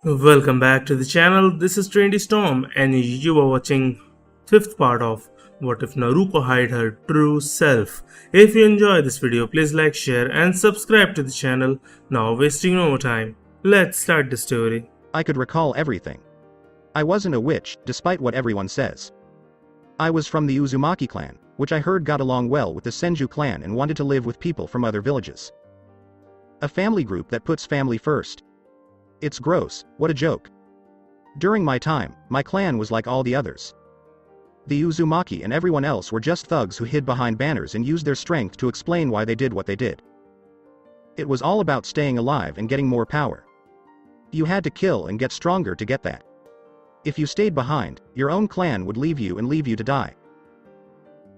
Welcome back to the channel. This is Trendy Storm, and you are watching fifth part of What If Naruko Hide Her True Self. If you enjoy this video, please like, share, and subscribe to the channel. Now, wasting no more time, let's start the story. I could recall everything. I wasn't a witch, despite what everyone says. I was from the Uzumaki clan, which I heard got along well with the Senju clan and wanted to live with people from other villages. A family group that puts family first. It's gross, what a joke. During my time, my clan was like all the others. The Uzumaki and everyone else were just thugs who hid behind banners and used their strength to explain why they did what they did. It was all about staying alive and getting more power. You had to kill and get stronger to get that. If you stayed behind, your own clan would leave you to die.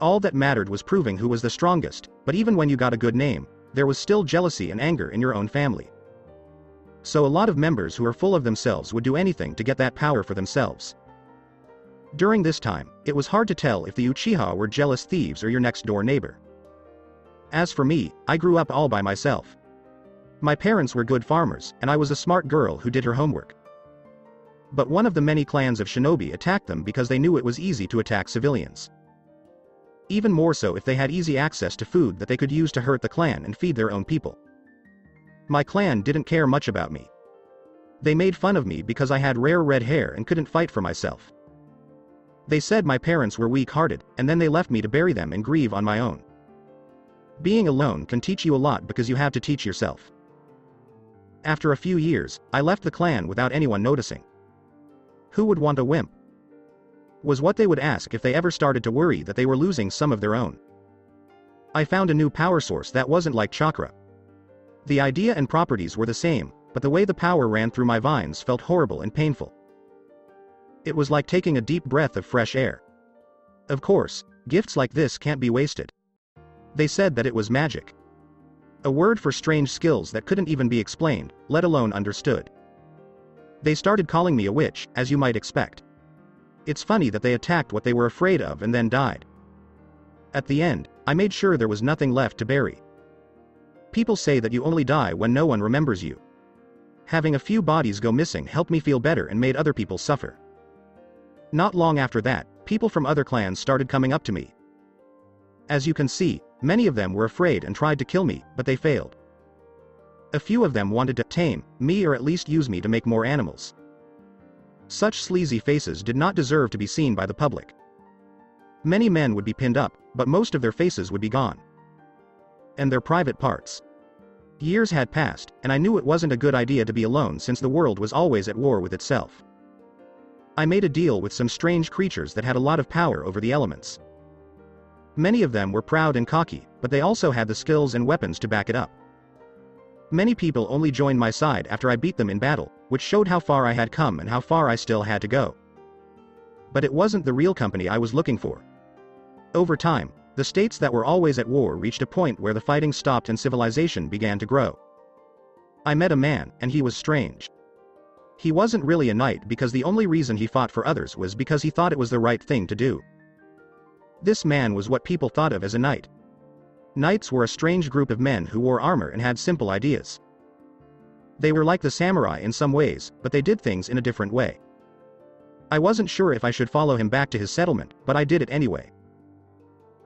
All that mattered was proving who was the strongest, but even when you got a good name, there was still jealousy and anger in your own family. So a lot of members who are full of themselves would do anything to get that power for themselves. During this time, it was hard to tell if the Uchiha were jealous thieves or your next door neighbor. As for me, I grew up all by myself. My parents were good farmers, and I was a smart girl who did her homework. But one of the many clans of shinobi attacked them because they knew it was easy to attack civilians. Even more so if they had easy access to food that they could use to hurt the clan and feed their own people. My clan didn't care much about me. They made fun of me because I had rare red hair and couldn't fight for myself. They said my parents were weak-hearted, and then they left me to bury them and grieve on my own. Being alone can teach you a lot because you have to teach yourself. After a few years, I left the clan without anyone noticing. Who would want a wimp? Was what they would ask if they ever started to worry that they were losing some of their own. I found a new power source that wasn't like chakra. The idea and properties were the same, but the way the power ran through my vines felt horrible and painful. It was like taking a deep breath of fresh air. Of course, gifts like this can't be wasted. They said that it was magic. A word for strange skills that couldn't even be explained, let alone understood. They started calling me a witch, as you might expect. It's funny that they attacked what they were afraid of and then died. At the end, I made sure there was nothing left to bury. People say that you only die when no one remembers you. Having a few bodies go missing helped me feel better and made other people suffer. Not long after that, people from other clans started coming up to me. As you can see, many of them were afraid and tried to kill me, but they failed. A few of them wanted to tame me or at least use me to make more animals. Such sleazy faces did not deserve to be seen by the public. Many men would be pinned up, but most of their faces would be gone. And their private parts. Years had passed, and I knew it wasn't a good idea to be alone since the world was always at war with itself. I made a deal with some strange creatures that had a lot of power over the elements. Many of them were proud and cocky, but they also had the skills and weapons to back it up. Many people only joined my side after I beat them in battle, which showed how far I had come and how far I still had to go. But it wasn't the real company I was looking for. Over time, the states that were always at war reached a point where the fighting stopped and civilization began to grow. I met a man, and he was strange. He wasn't really a knight because the only reason he fought for others was because he thought it was the right thing to do. This man was what people thought of as a knight. Knights were a strange group of men who wore armor and had simple ideas. They were like the samurai in some ways, but they did things in a different way. I wasn't sure if I should follow him back to his settlement, but I did it anyway.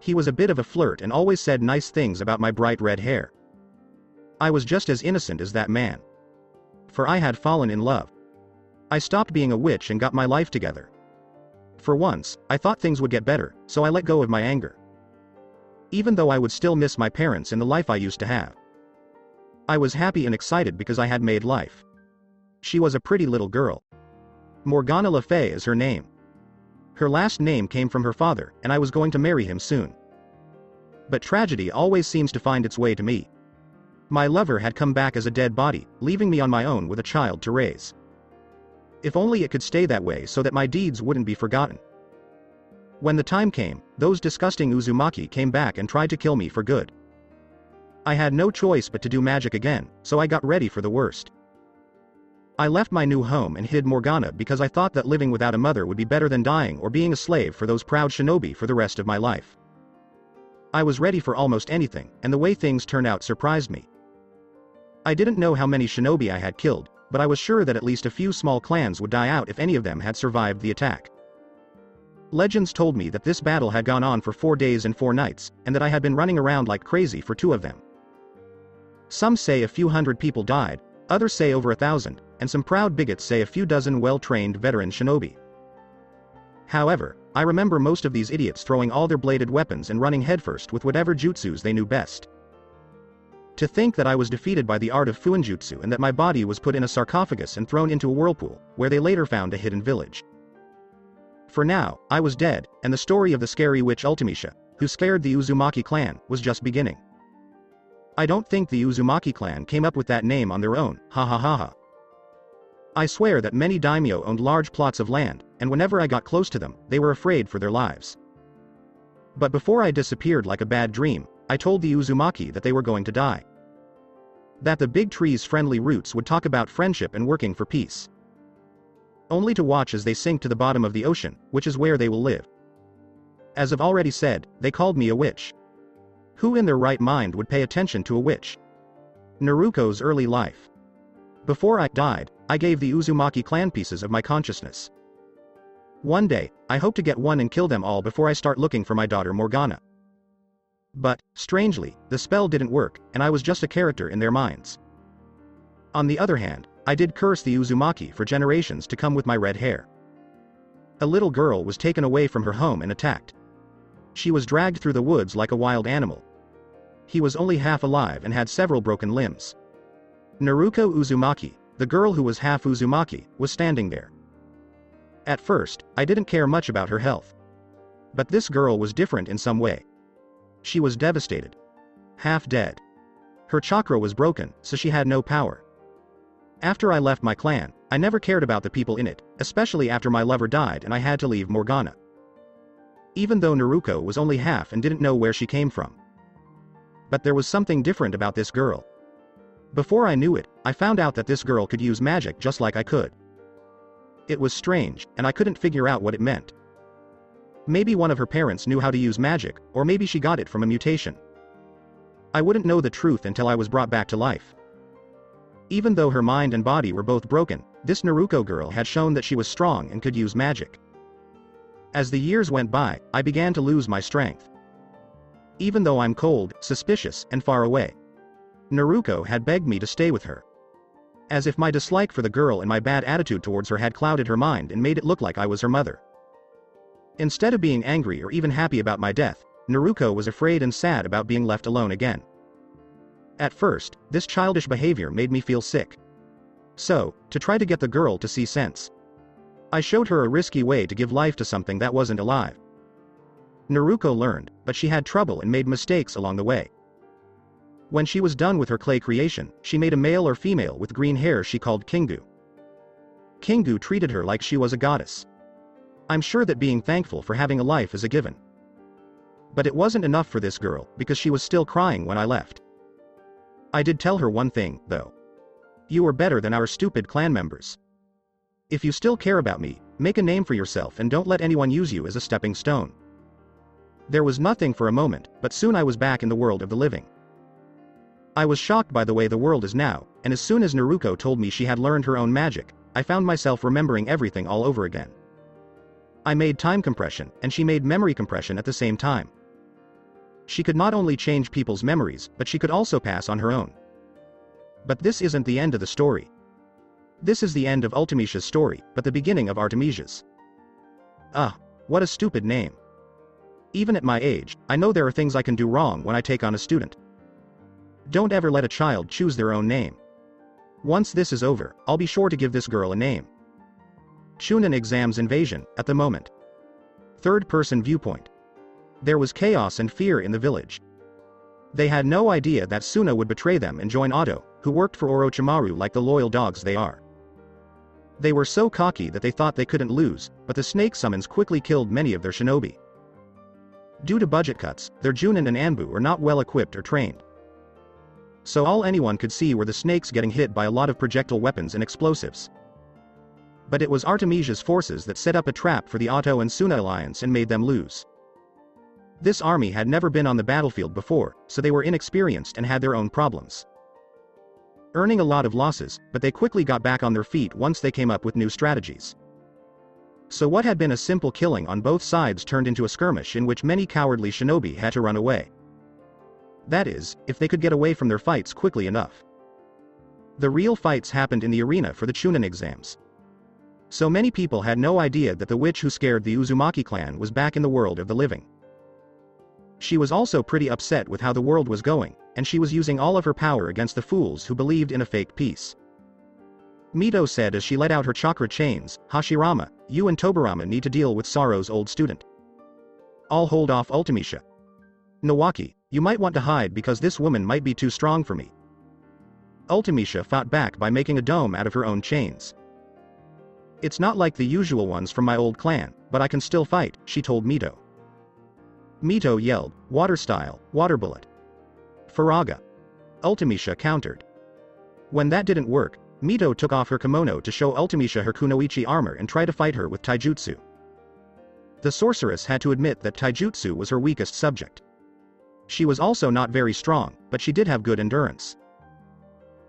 He was a bit of a flirt and always said nice things about my bright red hair. I was just as innocent as that man. For I had fallen in love. I stopped being a witch and got my life together. For once, I thought things would get better, so I let go of my anger. Even though I would still miss my parents and the life I used to have. I was happy and excited because I had made life. She was a pretty little girl. Morgana Le Fay is her name. Her last name came from her father, and I was going to marry him soon. But tragedy always seems to find its way to me. My lover had come back as a dead body, leaving me on my own with a child to raise. If only it could stay that way so that my deeds wouldn't be forgotten. When the time came, those disgusting Uzumaki came back and tried to kill me for good. I had no choice but to do magic again, so I got ready for the worst. I left my new home and hid Morgana because I thought that living without a mother would be better than dying or being a slave for those proud shinobi for the rest of my life. I was ready for almost anything, and the way things turned out surprised me. I didn't know how many shinobi I had killed, but I was sure that at least a few small clans would die out if any of them had survived the attack. Legends told me that this battle had gone on for 4 days and 4 nights, and that I had been running around like crazy for 2 of them. Some say a few hundred people died, others say over 1,000, and some proud bigots say a few dozen well-trained veteran shinobi. However, I remember most of these idiots throwing all their bladed weapons and running headfirst with whatever jutsus they knew best. To think that I was defeated by the art of fuinjutsu and that my body was put in a sarcophagus and thrown into a whirlpool, where they later found a hidden village. For now, I was dead, and the story of the scary witch Ultimisha, who scared the Uzumaki clan, was just beginning. I don't think the Uzumaki clan came up with that name on their own, ha ha ha ha. I swear that many daimyo owned large plots of land, and whenever I got close to them, they were afraid for their lives. But before I disappeared like a bad dream, I told the Uzumaki that they were going to die. That the big tree's friendly roots would talk about friendship and working for peace. Only to watch as they sink to the bottom of the ocean, which is where they will live. As I've already said, they called me a witch. Who in their right mind would pay attention to a witch? Naruko's early life. Before I died, I gave the Uzumaki clan pieces of my consciousness. One day, I hope to get one and kill them all before I start looking for my daughter Morgana. But, strangely, the spell didn't work, and I was just a character in their minds. On the other hand, I did curse the Uzumaki for generations to come with my red hair. A little girl was taken away from her home and attacked. She was dragged through the woods like a wild animal. He was only half alive and had several broken limbs. Naruko Uzumaki, the girl who was half Uzumaki, was standing there. At first, I didn't care much about her health. But this girl was different in some way. She was devastated. Half dead. Her chakra was broken, so she had no power. After I left my clan, I never cared about the people in it, especially after my lover died and I had to leave Morgana. Even though Naruko was only half and didn't know where she came from. But there was something different about this girl. Before I knew it, I found out that this girl could use magic just like I could. It was strange, and I couldn't figure out what it meant. Maybe one of her parents knew how to use magic, or maybe she got it from a mutation. I wouldn't know the truth until I was brought back to life. Even though her mind and body were both broken, this Naruko girl had shown that she was strong and could use magic. As the years went by, I began to lose my strength. Even though I'm cold, suspicious, and far away. Naruko had begged me to stay with her. As if my dislike for the girl and my bad attitude towards her had clouded her mind and made it look like I was her mother. Instead of being angry or even happy about my death, Naruko was afraid and sad about being left alone again. At first, this childish behavior made me feel sick. So, to try to get the girl to see sense, I showed her a risky way to give life to something that wasn't alive. Naruko learned, but she had trouble and made mistakes along the way. When she was done with her clay creation, she made a male or female with green hair she called Kingu. Kingu treated her like she was a goddess. I'm sure that being thankful for having a life is a given. But it wasn't enough for this girl, because she was still crying when I left. I did tell her one thing, though. You are better than our stupid clan members. If you still care about me, make a name for yourself and don't let anyone use you as a stepping stone. There was nothing for a moment, but soon I was back in the world of the living. I was shocked by the way the world is now, and as soon as Naruko told me she had learned her own magic, I found myself remembering everything all over again. I made time compression, and she made memory compression at the same time. She could not only change people's memories, but she could also pass on her own. But this isn't the end of the story. This is the end of Ultimisha's story, but the beginning of Artemisia's. Ah, what a stupid name. Even at my age, I know there are things I can do wrong when I take on a student. Don't ever let a child choose their own name. Once this is over, I'll be sure to give this girl a name. Chunin exams invasion, at the moment. Third-person viewpoint. There was chaos and fear in the village. They had no idea that Suna would betray them and join Otto, who worked for Orochimaru like the loyal dogs they are. They were so cocky that they thought they couldn't lose, but the snake summons quickly killed many of their shinobi. Due to budget cuts, their Junin and Anbu were not well equipped or trained. So all anyone could see were the snakes getting hit by a lot of projectile weapons and explosives. But it was Artemisia's forces that set up a trap for the Otto and Suna alliance and made them lose. This army had never been on the battlefield before, so they were inexperienced and had their own problems. earning a lot of losses, but they quickly got back on their feet once they came up with new strategies. So what had been a simple killing on both sides turned into a skirmish in which many cowardly shinobi had to run away. That is, if they could get away from their fights quickly enough. The real fights happened in the arena for the Chunin exams. So many people had no idea that the witch who scared the Uzumaki clan was back in the world of the living. She was also pretty upset with how the world was going, and she was using all of her power against the fools who believed in a fake peace. Mito said as she let out her chakra chains, "Hashirama, you and Tobarama need to deal with Sorrow's old student. I'll hold off Ultimecia. Nawaki, you might want to hide because this woman might be too strong for me." Ultimecia fought back by making a dome out of her own chains. "It's not like the usual ones from my old clan, but I can still fight," she told Mito. Mito yelled, "Water style, water bullet." "Faraga." Ultimecia countered. When that didn't work, Mito took off her kimono to show Ultimecia her kunoichi armor and tried to fight her with taijutsu. The sorceress had to admit that taijutsu was her weakest subject. She was also not very strong, but she did have good endurance.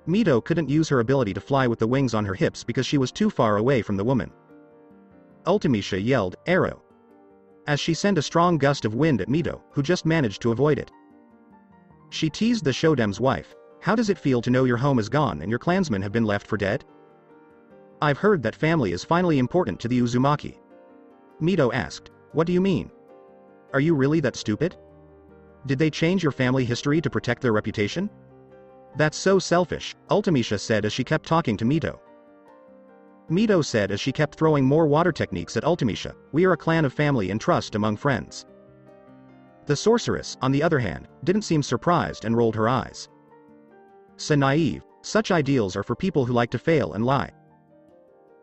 Mito couldn't use her ability to fly with the wings on her hips because she was too far away from the woman. Ultimecia yelled, "Arrow," as she sent a strong gust of wind at Mito, who just managed to avoid it. She teased the Shodem's wife, "How does it feel to know your home is gone and your clansmen have been left for dead?" "I've heard that family is finally important to the Uzumaki." Mito asked, "What do you mean? Are you really that stupid? Did they change your family history to protect their reputation?" "That's so selfish," Ultimecia said as she kept talking to Mito. Mito said as she kept throwing more water techniques at Ultimecia, "We are a clan of family and trust among friends." The sorceress, on the other hand, didn't seem surprised and rolled her eyes. "So naive, such ideals are for people who like to fail and lie.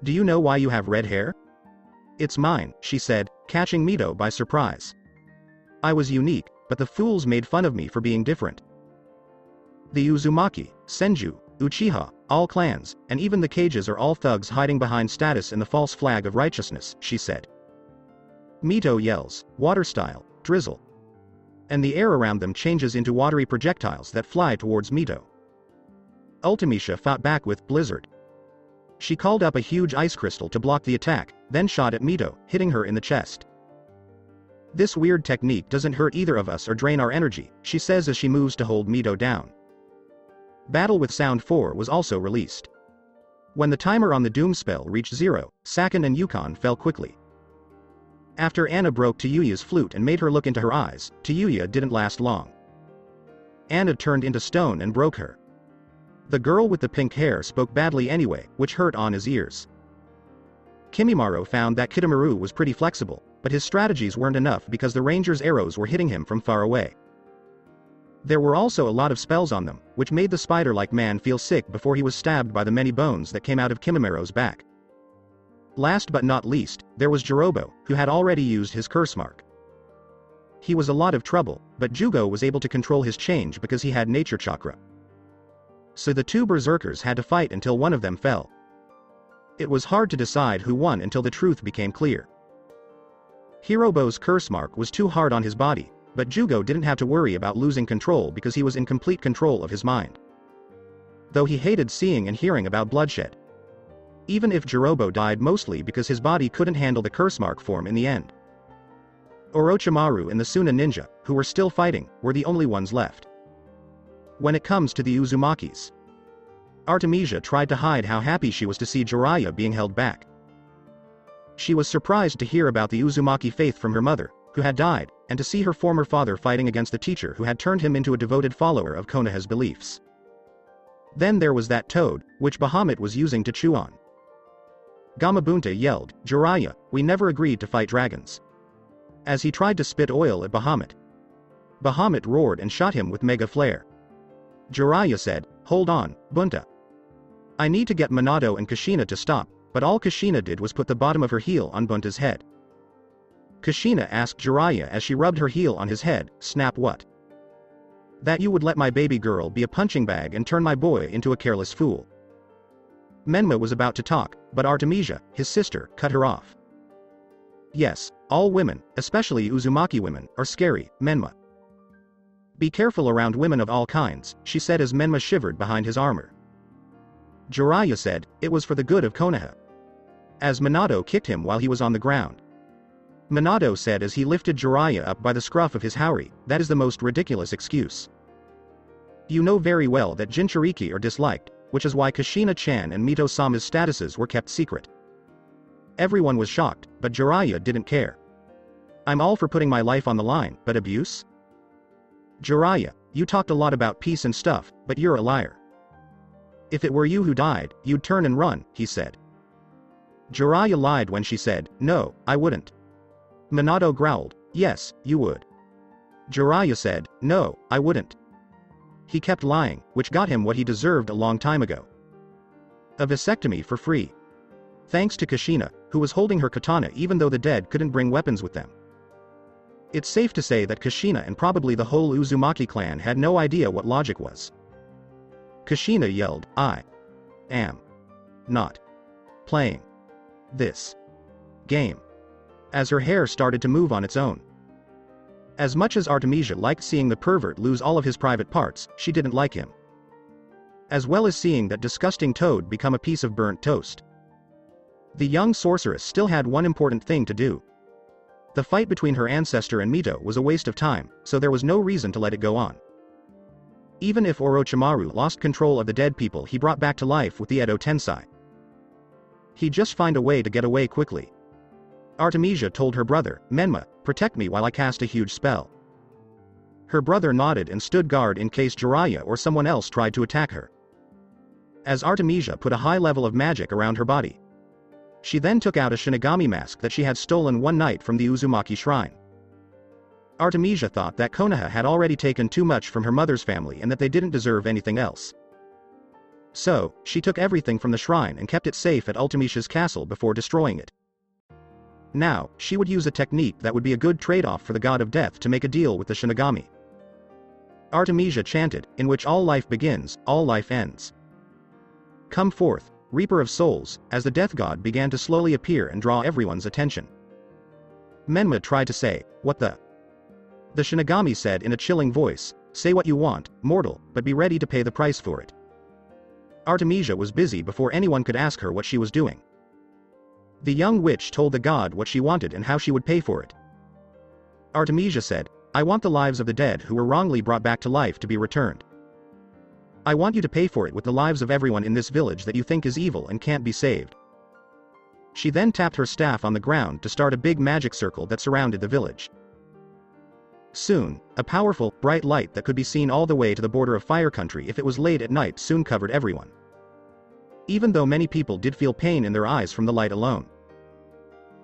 Do you know why you have red hair?" "It's mine," she said, catching Mito by surprise. "I was unique, but the fools made fun of me for being different. The Uzumaki, Senju, Uchiha, all clans, and even the cages are all thugs hiding behind status in the false flag of righteousness," she said. Mito yells, "Water style, drizzle." And the air around them changes into watery projectiles that fly towards Mito. Ultimecia fought back with blizzard. She called up a huge ice crystal to block the attack, then shot at Mito, hitting her in the chest. "This weird technique doesn't hurt either of us or drain our energy," she says as she moves to hold Mito down. Battle with Sound 4 was also released. When the timer on the Doom spell reached 0, Sakin and Yukon fell quickly. After Anna broke Tayuya's flute and made her look into her eyes, Tayuya didn't last long. Anna turned into stone and broke her. The girl with the pink hair spoke badly anyway, which hurt Anna's ears. Kimimaro found that Kitamaru was pretty flexible, but his strategies weren't enough because the ranger's arrows were hitting him from far away. There were also a lot of spells on them, which made the spider-like man feel sick before he was stabbed by the many bones that came out of Kimimaro's back. Last but not least, there was Jirobo, who had already used his curse mark. He was a lot of trouble, but Jugo was able to control his change because he had nature chakra. So the two berserkers had to fight until one of them fell. It was hard to decide who won until the truth became clear. Hirobo's curse mark was too hard on his body, but Jugo didn't have to worry about losing control because he was in complete control of his mind. Though he hated seeing and hearing about bloodshed. Even if Jirobo died mostly because his body couldn't handle the curse mark form in the end. Orochimaru and the Suna ninja, who were still fighting, were the only ones left. When it comes to the Uzumakis, Artemisia tried to hide how happy she was to see Jiraiya being held back. She was surprised to hear about the Uzumaki faith from her mother, who had died, and to see her former father fighting against the teacher who had turned him into a devoted follower of Konoha's beliefs. Then there was that toad, which Bahamut was using to chew on. Gamabunta yelled, "Jiraiya, we never agreed to fight dragons," as he tried to spit oil at Bahamut. Bahamut roared and shot him with Mega Flare. Jiraiya said, "Hold on, Bunta. I need to get Minato and Kushina to stop," but all Kushina did was put the bottom of her heel on Bunta's head. Kushina asked Jiraiya as she rubbed her heel on his head, "Snap what? That you would let my baby girl be a punching bag and turn my boy into a careless fool." Menma was about to talk, but Artemisia, his sister, cut her off. "Yes, all women, especially Uzumaki women, are scary, Menma. Be careful around women of all kinds," she said as Menma shivered behind his armor. Jiraiya said, it was for the good of Konoha. As Minato kicked him while he was on the ground. Minato said as he lifted Jiraiya up by the scruff of his haori, that is the most ridiculous excuse. You know very well that Jinchuriki are disliked, which is why Kushina-chan and Mito-sama's statuses were kept secret. Everyone was shocked, but Jiraiya didn't care. I'm all for putting my life on the line, but abuse? Jiraiya, you talked a lot about peace and stuff, but you're a liar. If it were you who died, you'd turn and run, he said. Jiraiya lied when she said, no, I wouldn't. Minato growled, yes, you would. Jiraiya said, no, I wouldn't. He kept lying, which got him what he deserved a long time ago. A vasectomy for free. Thanks to Kushina, who was holding her katana even though the dead couldn't bring weapons with them. It's safe to say that Kushina and probably the whole Uzumaki clan had no idea what logic was. Kushina yelled, I am not playing this game, as her hair started to move on its own. As much as Artemisia liked seeing the pervert lose all of his private parts, she didn't like him. As well as seeing that disgusting toad become a piece of burnt toast. The young sorceress still had one important thing to do. The fight between her ancestor and Mito was a waste of time, so there was no reason to let it go on. Even if Orochimaru lost control of the dead people he brought back to life with the Edo Tensei, he'd just find a way to get away quickly. Artemisia told her brother, Menma, protect me while I cast a huge spell. Her brother nodded and stood guard in case Jiraiya or someone else tried to attack her. As Artemisia put a high level of magic around her body, she then took out a Shinigami mask that she had stolen one night from the Uzumaki shrine. Artemisia thought that Konoha had already taken too much from her mother's family and that they didn't deserve anything else. So, she took everything from the shrine and kept it safe at Ultimisia's castle before destroying it. Now, she would use a technique that would be a good trade-off for the god of death to make a deal with the Shinigami. Artemisia chanted, in which all life begins, all life ends. Come forth, Reaper of Souls, as the death god began to slowly appear and draw everyone's attention. Menma tried to say, what the? The Shinigami said in a chilling voice, say what you want, mortal, but be ready to pay the price for it. Artemisia was busy before anyone could ask her what she was doing. The young witch told the god what she wanted and how she would pay for it. Artemisia said, I want the lives of the dead who were wrongly brought back to life to be returned. I want you to pay for it with the lives of everyone in this village that you think is evil and can't be saved. She then tapped her staff on the ground to start a big magic circle that surrounded the village. Soon, a powerful, bright light that could be seen all the way to the border of Fire Country if it was late at night soon covered everyone. Even though many people did feel pain in their eyes from the light alone.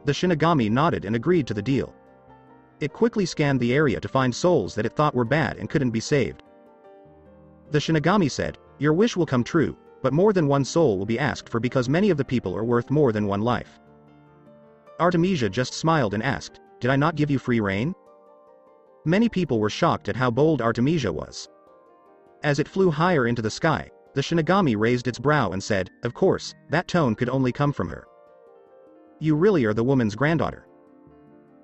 The Shinigami nodded and agreed to the deal. It quickly scanned the area to find souls that it thought were bad and couldn't be saved. The Shinigami said, your wish will come true, but more than one soul will be asked for because many of the people are worth more than one life. Artemisia just smiled and asked, did I not give you free rein? Many people were shocked at how bold Artemisia was. As it flew higher into the sky, the Shinigami raised its brow and said, of course, that tone could only come from her. You really are the woman's granddaughter.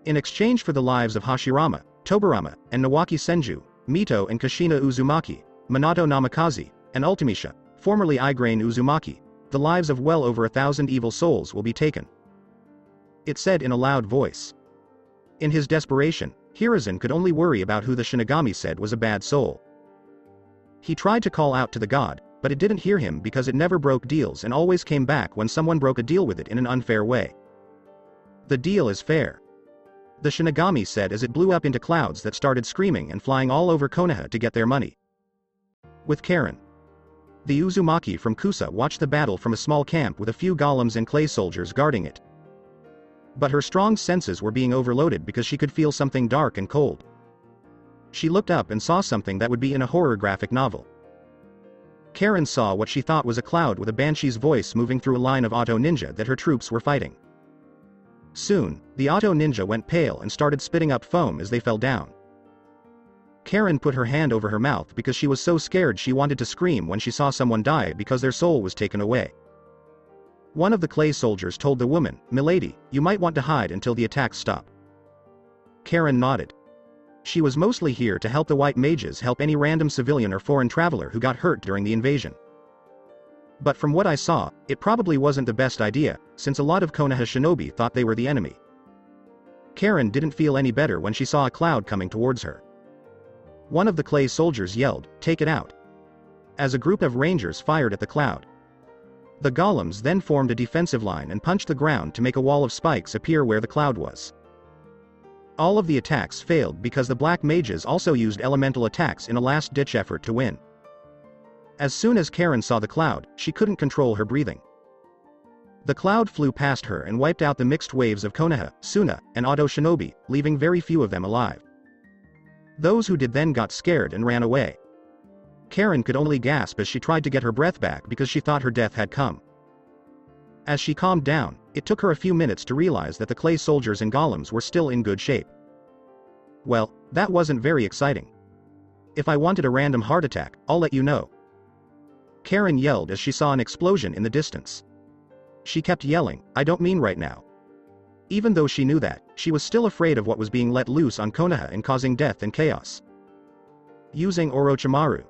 In exchange for the lives of Hashirama, Tobirama, and Nawaki Senju, Mito and Kushina Uzumaki, Minato Namikaze, and Ultimisia, formerly Igraine Uzumaki, the lives of well over 1,000 evil souls will be taken. It said in a loud voice. In his desperation, Hiruzen could only worry about who the Shinigami said was a bad soul. He tried to call out to the god, but it didn't hear him because it never broke deals and always came back when someone broke a deal with it in an unfair way. The deal is fair. The Shinigami said as it blew up into clouds that started screaming and flying all over Konoha to get their money. With Karen. The Uzumaki from Kusa watched the battle from a small camp with a few golems and clay soldiers guarding it. But her strong senses were being overloaded because she could feel something dark and cold. She looked up and saw something that would be in a horror graphic novel. Karen saw what she thought was a cloud with a banshee's voice moving through a line of auto ninja that her troops were fighting. Soon, the auto ninja went pale and started spitting up foam as they fell down. Karen put her hand over her mouth because she was so scared she wanted to scream when she saw someone die because their soul was taken away. One of the clay soldiers told the woman, Milady, you might want to hide until the attacks stop. Karen nodded. She was mostly here to help the white mages help any random civilian or foreign traveler who got hurt during the invasion. But from what I saw, it probably wasn't the best idea, since a lot of Konoha shinobi thought they were the enemy. Karen didn't feel any better when she saw a cloud coming towards her. One of the clay soldiers yelled, "Take it out!" as a group of rangers fired at the cloud. The golems then formed a defensive line and punched the ground to make a wall of spikes appear where the cloud was. All of the attacks failed because the black mages also used elemental attacks in a last-ditch effort to win. As soon as Karen saw the cloud, she couldn't control her breathing. The cloud flew past her and wiped out the mixed waves of Konoha, Suna, and Auto Shinobi, leaving very few of them alive. Those who did then got scared and ran away. Karen could only gasp as she tried to get her breath back because she thought her death had come. As she calmed down, it took her a few minutes to realize that the clay soldiers and golems were still in good shape. Well, that wasn't very exciting. If I wanted a random heart attack, I'll let you know. Karen yelled as she saw an explosion in the distance. She kept yelling, "I don't mean right now." Even though she knew that, she was still afraid of what was being let loose on Konoha and causing death and chaos. Using Orochimaru.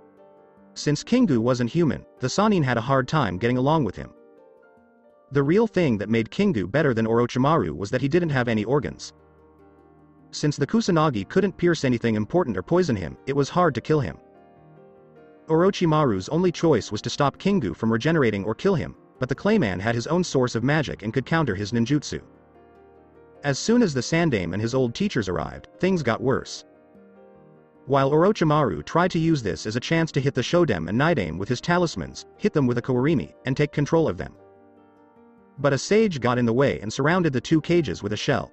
Since Kingu wasn't human, the Sannin had a hard time getting along with him. The real thing that made Kingu better than Orochimaru was that he didn't have any organs. Since the Kusanagi couldn't pierce anything important or poison him, it was hard to kill him. Orochimaru's only choice was to stop Kingu from regenerating or kill him, but the Clayman had his own source of magic and could counter his ninjutsu. As soon as the Sandaime and his old teachers arrived, things got worse. While Orochimaru tried to use this as a chance to hit the Shodaime and Nidaime with his talismans, hit them with a Kawarimi, and take control of them. But a sage got in the way and surrounded the two cages with a shell,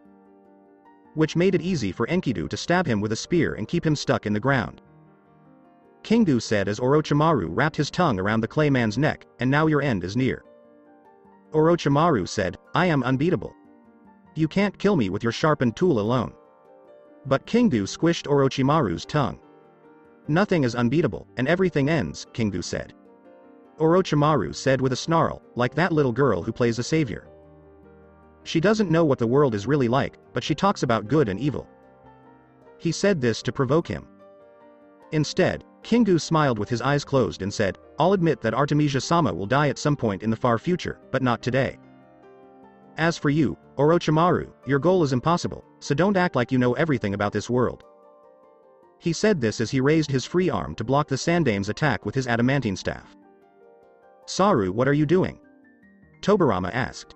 which made it easy for Enkidu to stab him with a spear and keep him stuck in the ground. Kingu said as Orochimaru wrapped his tongue around the Clayman's neck, "And now your end is near." Orochimaru said, "I am unbeatable. You can't kill me with your sharpened tool alone." But Kingu squished Orochimaru's tongue. "Nothing is unbeatable, and everything ends," Kingu said. Orochimaru said with a snarl, like that little girl who plays a savior. She doesn't know what the world is really like, but she talks about good and evil. He said this to provoke him. Instead, Kingu smiled with his eyes closed and said, "I'll admit that Artemisia-sama will die at some point in the far future, but not today. As for you, Orochimaru, your goal is impossible, so don't act like you know everything about this world." He said this as he raised his free arm to block the Sandaime's attack with his adamantine staff. "Saru, what are you doing?" Tobirama asked.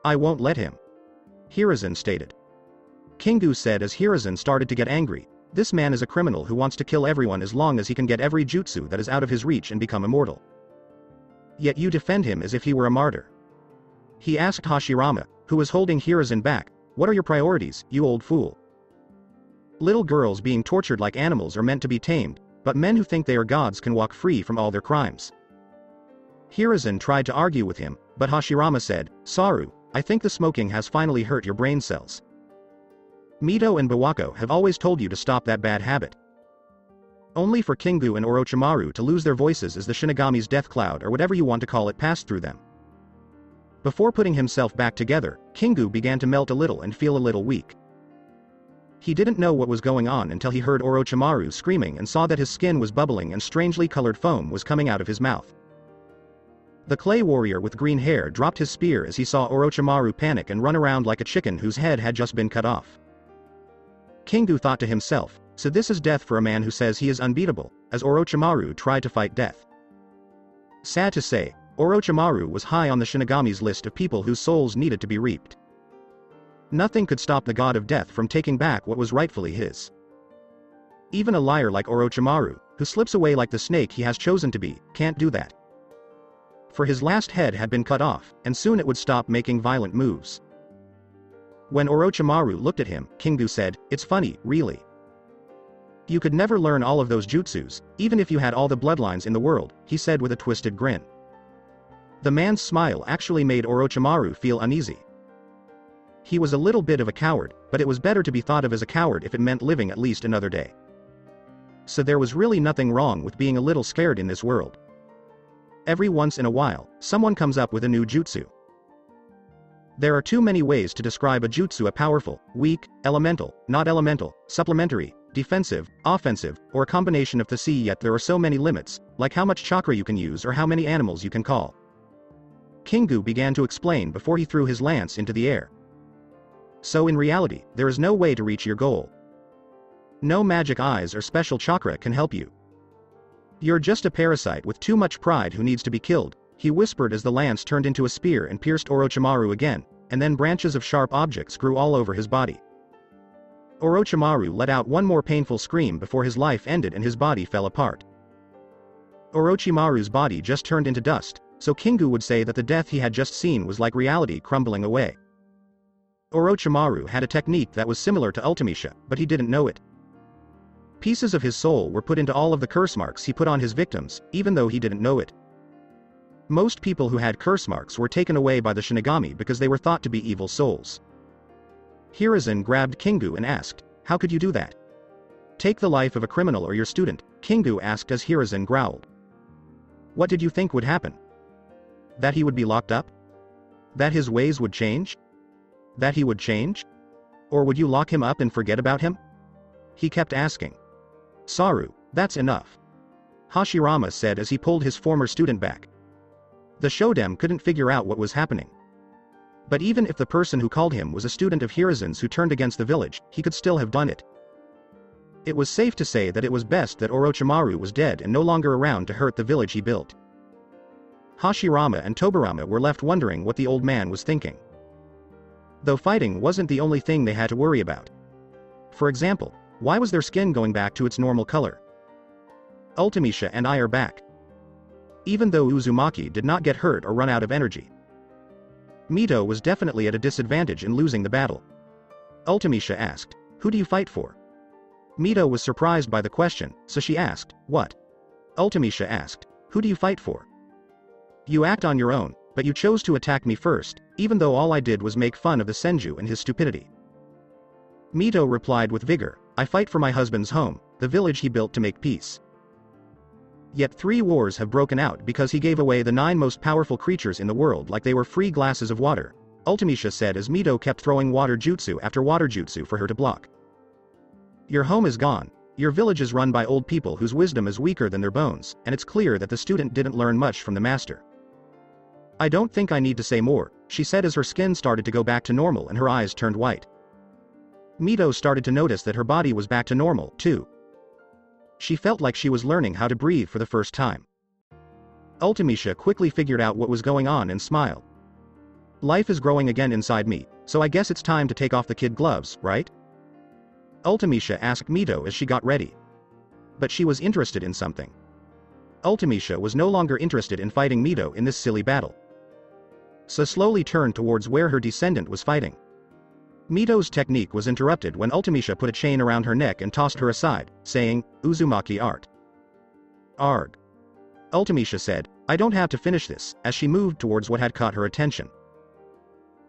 "I won't let him," Hiruzen stated. Kingu said as Hiruzen started to get angry, "This man is a criminal who wants to kill everyone as long as he can get every jutsu that is out of his reach and become immortal. Yet you defend him as if he were a martyr." He asked Hashirama, who was holding Hiruzen back, "What are your priorities, you old fool? Little girls being tortured like animals are meant to be tamed, but men who think they are gods can walk free from all their crimes." Hiruzen tried to argue with him, but Hashirama said, "Saru, I think the smoking has finally hurt your brain cells. Mito and Bawako have always told you to stop that bad habit." Only for Kingu and Orochimaru to lose their voices as the Shinigami's death cloud or whatever you want to call it passed through them. Before putting himself back together, Kingu began to melt a little and feel a little weak. He didn't know what was going on until he heard Orochimaru screaming and saw that his skin was bubbling and strangely colored foam was coming out of his mouth. The clay warrior with green hair dropped his spear as he saw Orochimaru panic and run around like a chicken whose head had just been cut off. Kingu thought to himself, "So this is death for a man who says he is unbeatable," as Orochimaru tried to fight death. Sad to say, Orochimaru was high on the Shinigami's list of people whose souls needed to be reaped. Nothing could stop the god of death from taking back what was rightfully his. Even a liar like Orochimaru, who slips away like the snake he has chosen to be, can't do that. For his last head had been cut off, and soon it would stop making violent moves. When Orochimaru looked at him, Kingu said, "It's funny, really. You could never learn all of those jutsus, even if you had all the bloodlines in the world," he said with a twisted grin. The man's smile actually made Orochimaru feel uneasy. He was a little bit of a coward, but it was better to be thought of as a coward if it meant living at least another day. So there was really nothing wrong with being a little scared in this world. Every once in a while, someone comes up with a new jutsu. There are too many ways to describe a jutsu: a powerful, weak, elemental, not elemental, supplementary, defensive, offensive, or a combination of the C. Yet there are so many limits, like how much chakra you can use or how many animals you can call. Kingu began to explain before he threw his lance into the air. So in reality, there is no way to reach your goal. No magic eyes or special chakra can help you. You're just a parasite with too much pride who needs to be killed, he whispered as the lance turned into a spear and pierced Orochimaru again, and then branches of sharp objects grew all over his body. Orochimaru let out one more painful scream before his life ended and his body fell apart. Orochimaru's body just turned into dust, so Kingu would say that the death he had just seen was like reality crumbling away. Orochimaru had a technique that was similar to Ultimecia, but he didn't know it. Pieces of his soul were put into all of the curse marks he put on his victims, even though he didn't know it. Most people who had curse marks were taken away by the Shinigami because they were thought to be evil souls. Hiruzen grabbed Kingu and asked, "How could you do that?" "Take the life of a criminal or your student," Kingu asked as Hiruzen growled. "What did you think would happen? That he would be locked up? That his ways would change? That he would change? Or would you lock him up and forget about him?" He kept asking. "Saru, that's enough," Hashirama said as he pulled his former student back. The Shoden couldn't figure out what was happening. But even if the person who called him was a student of Hiruzen's who turned against the village, he could still have done it. It was safe to say that it was best that Orochimaru was dead and no longer around to hurt the village he built. Hashirama and Tobirama were left wondering what the old man was thinking. Though fighting wasn't the only thing they had to worry about. For example, why was their skin going back to its normal color? Ultimecia and I are back. Even though Uzumaki did not get hurt or run out of energy. Mito was definitely at a disadvantage in losing the battle. Ultimecia asked, "Who do you fight for?" Mito was surprised by the question, so she asked, "What?" Ultimecia asked, "Who do you fight for? You act on your own, but you chose to attack me first, even though all I did was make fun of the Senju and his stupidity." Mito replied with vigor, "I fight for my husband's home, the village he built to make peace. Yet 3 wars have broken out because he gave away the 9 most powerful creatures in the world like they were free glasses of water," Ultimecia said as Mito kept throwing water jutsu after water jutsu for her to block. "Your home is gone, your village is run by old people whose wisdom is weaker than their bones, and it's clear that the student didn't learn much from the master. I don't think I need to say more," she said as her skin started to go back to normal and her eyes turned white. Mito started to notice that her body was back to normal, too. She felt like she was learning how to breathe for the first time. Ultimecia quickly figured out what was going on and smiled. "Life is growing again inside me, so I guess it's time to take off the kid gloves, right?" Ultimecia asked Mito as she got ready. But she was interested in something. Ultimecia was no longer interested in fighting Mito in this silly battle. So slowly turned towards where her descendant was fighting. Mito's technique was interrupted when Ultimecia put a chain around her neck and tossed her aside, saying, "Uzumaki art." "Arg." Ultimecia said, "I don't have to finish this," as she moved towards what had caught her attention.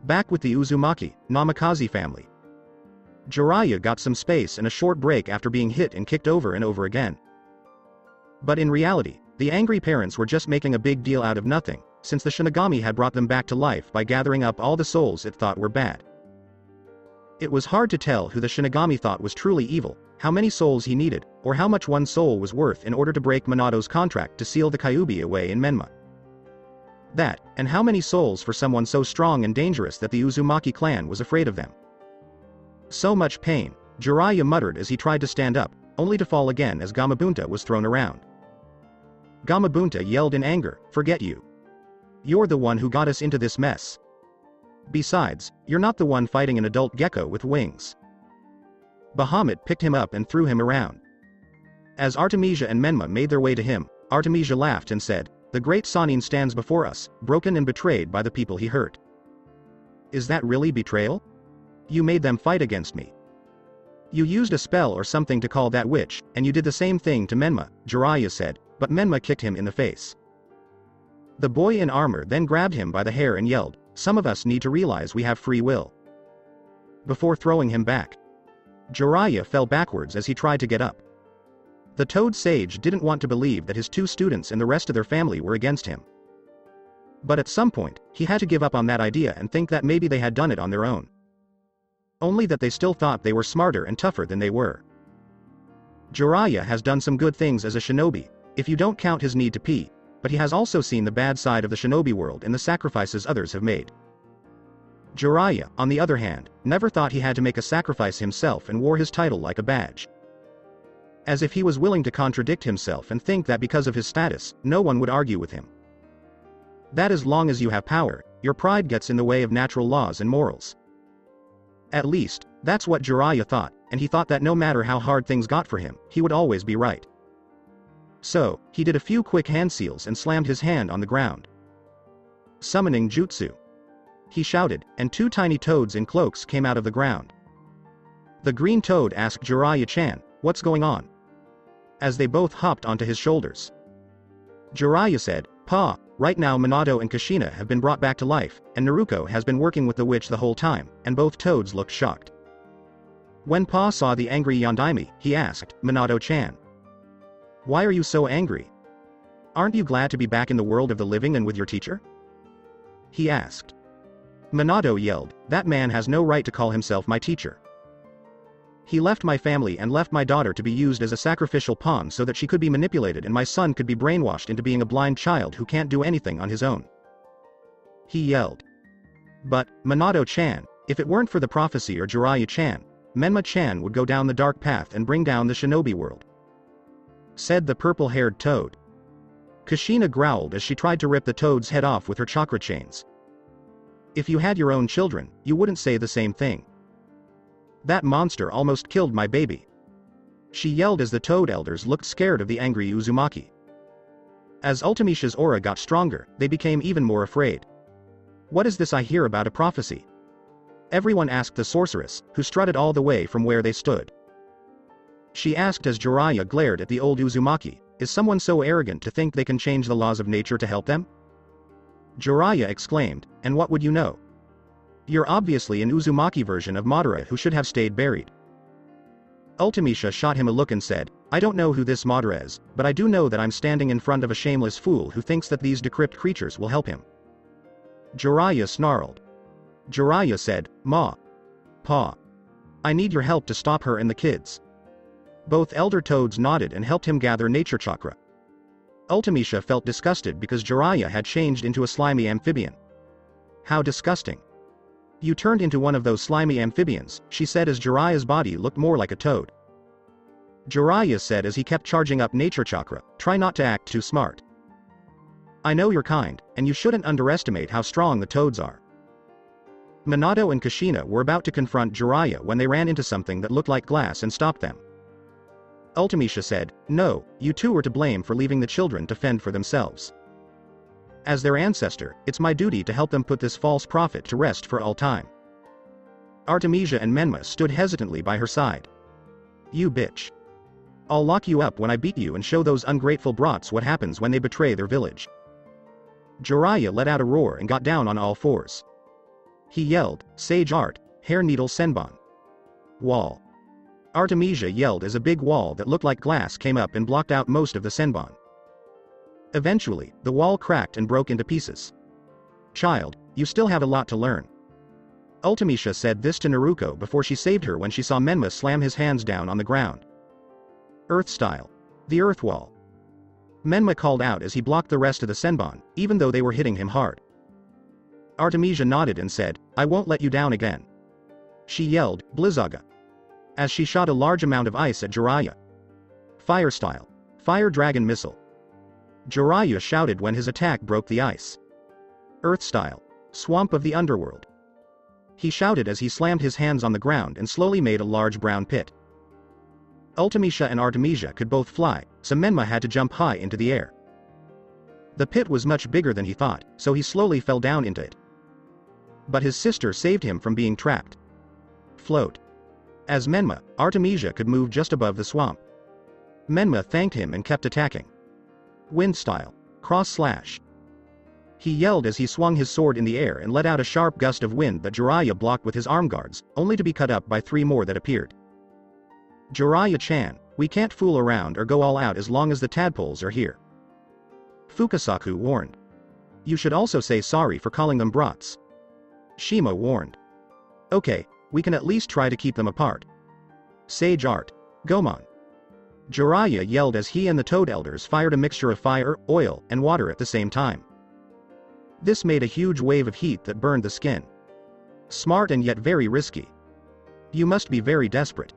Back with the Uzumaki, Namikaze family. Jiraiya got some space and a short break after being hit and kicked over and over again. But in reality, the angry parents were just making a big deal out of nothing, since the Shinigami had brought them back to life by gathering up all the souls it thought were bad. It was hard to tell who the Shinigami thought was truly evil, how many souls he needed, or how much one soul was worth in order to break Minato's contract to seal the Kyuubi away in Menma. That, and how many souls for someone so strong and dangerous that the Uzumaki clan was afraid of them. So much pain, Jiraiya muttered as he tried to stand up, only to fall again as Gamabunta was thrown around. Gamabunta yelled in anger, "Forget you. You're the one who got us into this mess. Besides, you're not the one fighting an adult gecko with wings." Bahamut picked him up and threw him around. As Artemisia and Menma made their way to him, Artemisia laughed and said, "The great Sannin stands before us, broken and betrayed by the people he hurt. Is that really betrayal? You made them fight against me. You used a spell or something to call that witch, and you did the same thing to Menma," Jiraiya said, but Menma kicked him in the face. The boy in armor then grabbed him by the hair and yelled, "Some of us need to realize we have free will," before throwing him back. Jiraiya fell backwards as he tried to get up. The Toad Sage didn't want to believe that his 2 students and the rest of their family were against him. But at some point, he had to give up on that idea and think that maybe they had done it on their own. Only that they still thought they were smarter and tougher than they were. Jiraiya has done some good things as a shinobi, if you don't count his need to pee, but he has also seen the bad side of the shinobi world and the sacrifices others have made. Jiraiya, on the other hand, never thought he had to make a sacrifice himself and wore his title like a badge. As if he was willing to contradict himself and think that because of his status, no one would argue with him. That as long as you have power, your pride gets in the way of natural laws and morals. At least, that's what Jiraiya thought, and he thought that no matter how hard things got for him, he would always be right. So, he did a few quick hand seals and slammed his hand on the ground. Summoning jutsu. He shouted, and two tiny toads in cloaks came out of the ground. The green toad asked Jiraiya-chan, "What's going on?" as they both hopped onto his shoulders. Jiraiya said, "Pa, right now Minato and Kushina have been brought back to life, and Naruko has been working with the witch the whole time," and both toads looked shocked. When Pa saw the angry Yondaime, he asked, "Minato-chan, why are you so angry? Aren't you glad to be back in the world of the living and with your teacher?" he asked. Minato yelled, "That man has no right to call himself my teacher. He left my family and left my daughter to be used as a sacrificial pawn so that she could be manipulated and my son could be brainwashed into being a blind child who can't do anything on his own," he yelled. "But, Minato-chan, if it weren't for the prophecy or Jiraiya-chan, Menma-chan would go down the dark path and bring down the shinobi world," said the purple-haired toad. Kushina growled as she tried to rip the toad's head off with her chakra chains. "If you had your own children, you wouldn't say the same thing. That monster almost killed my baby," she yelled as the toad elders looked scared of the angry Uzumaki. As Ultimisha's aura got stronger, they became even more afraid. "What is this I hear about a prophecy?" everyone asked the sorceress, who strutted all the way from where they stood. She asked as Jiraiya glared at the old Uzumaki, "Is someone so arrogant to think they can change the laws of nature to help them?" Jiraiya exclaimed, "And what would you know? You're obviously an Uzumaki version of Madara who should have stayed buried." Ultimisha shot him a look and said, "I don't know who this Madara is, but I do know that I'm standing in front of a shameless fool who thinks that these decrepit creatures will help him." Jiraiya snarled. Jiraiya said, Pa, I need your help to stop her and the kids." Both elder toads nodded and helped him gather nature chakra. Ultimisha felt disgusted because Jiraiya had changed into a slimy amphibian. "How disgusting. You turned into one of those slimy amphibians," she said as Jiraiya's body looked more like a toad. Jiraiya said as he kept charging up nature chakra, "Try not to act too smart. I know you're kind, and you shouldn't underestimate how strong the toads are." Minato and Kushina were about to confront Jiraiya when they ran into something that looked like glass and stopped them. Ultimisha said, "No, you two were to blame for leaving the children to fend for themselves. As their ancestor, it's my duty to help them put this false prophet to rest for all time." Artemisia and Menma stood hesitantly by her side. "You bitch. I'll lock you up when I beat you and show those ungrateful brats what happens when they betray their village." Jiraiya let out a roar and got down on all fours. He yelled, "Sage Art, Hair Needle Senbon. Wall." Artemisia yelled as a big wall that looked like glass came up and blocked out most of the Senbon. Eventually, the wall cracked and broke into pieces. "Child, you still have a lot to learn." Ultimisha said this to Naruko before she saved her when she saw Menma slam his hands down on the ground. "Earth style. The earth wall." Menma called out as he blocked the rest of the Senbon, even though they were hitting him hard. Artemisia nodded and said, "I won't let you down again." She yelled, "Blizzaga," as she shot a large amount of ice at Jiraiya. "Fire style. Fire dragon missile." Jiraiya shouted when his attack broke the ice. "Earth style. Swamp of the underworld." He shouted as he slammed his hands on the ground and slowly made a large brown pit. Ultimisha and Artemisia could both fly, so Menma had to jump high into the air. The pit was much bigger than he thought, so he slowly fell down into it. But his sister saved him from being trapped. Float. As Menma, Artemisia could move just above the swamp. Menma thanked him and kept attacking. Wind style. Cross slash. He yelled as he swung his sword in the air and let out a sharp gust of wind that Jiraiya blocked with his arm guards, only to be cut up by 3 more that appeared. "Jiraiya-chan, we can't fool around or go all out as long as the tadpoles are here," Fukasaku warned. "You should also say sorry for calling them brats," Shima warned. "Okay, we can at least try to keep them apart. Sage Art. Gomon." Jiraiya yelled as he and the Toad Elders fired a mixture of fire, oil, and water at the same time. This made a huge wave of heat that burned the skin. Smart and yet very risky. You must be very desperate.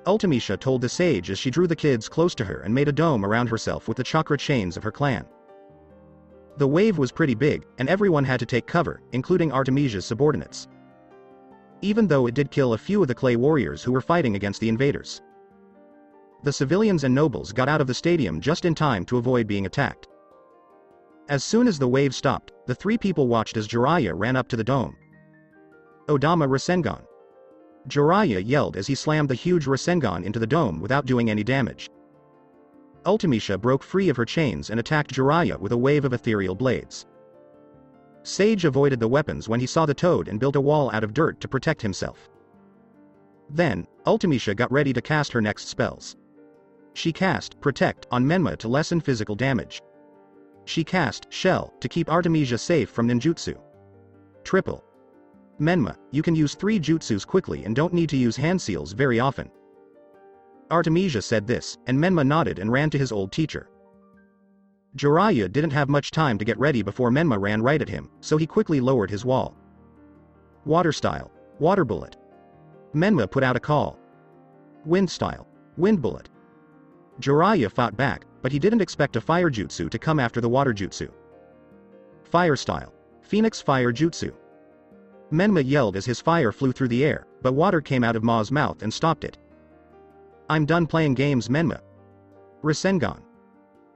Ultimisha told the sage as she drew the kids close to her and made a dome around herself with the chakra chains of her clan. The wave was pretty big, and everyone had to take cover, including Artemisia's subordinates. Even though it did kill a few of the clay warriors who were fighting against the invaders. The civilians and nobles got out of the stadium just in time to avoid being attacked. As soon as the wave stopped, the three people watched as Jiraiya ran up to the dome. Odama Rasengan. Jiraiya yelled as he slammed the huge Rasengan into the dome without doing any damage. Ultimisha broke free of her chains and attacked Jiraiya with a wave of ethereal blades. Sage avoided the weapons when he saw the toad and built a wall out of dirt to protect himself. Then, Ultimisha got ready to cast her next spells. She cast Protect on Menma to lessen physical damage. She cast Shell to keep Artemisia safe from ninjutsu. Triple. Menma, you can use 3 jutsus quickly and don't need to use hand seals very often. Artemisia said this, and Menma nodded and ran to his old teacher. Jiraiya didn't have much time to get ready before Menma ran right at him, so he quickly lowered his wall. Water style. Water bullet. Menma put out a call. Wind style. Wind bullet. Jiraiya fought back, but he didn't expect a fire jutsu to come after the water jutsu. Fire style. Phoenix fire jutsu. Menma yelled as his fire flew through the air, but water came out of Ma's mouth and stopped it. I'm done playing games, Menma. Rasengan.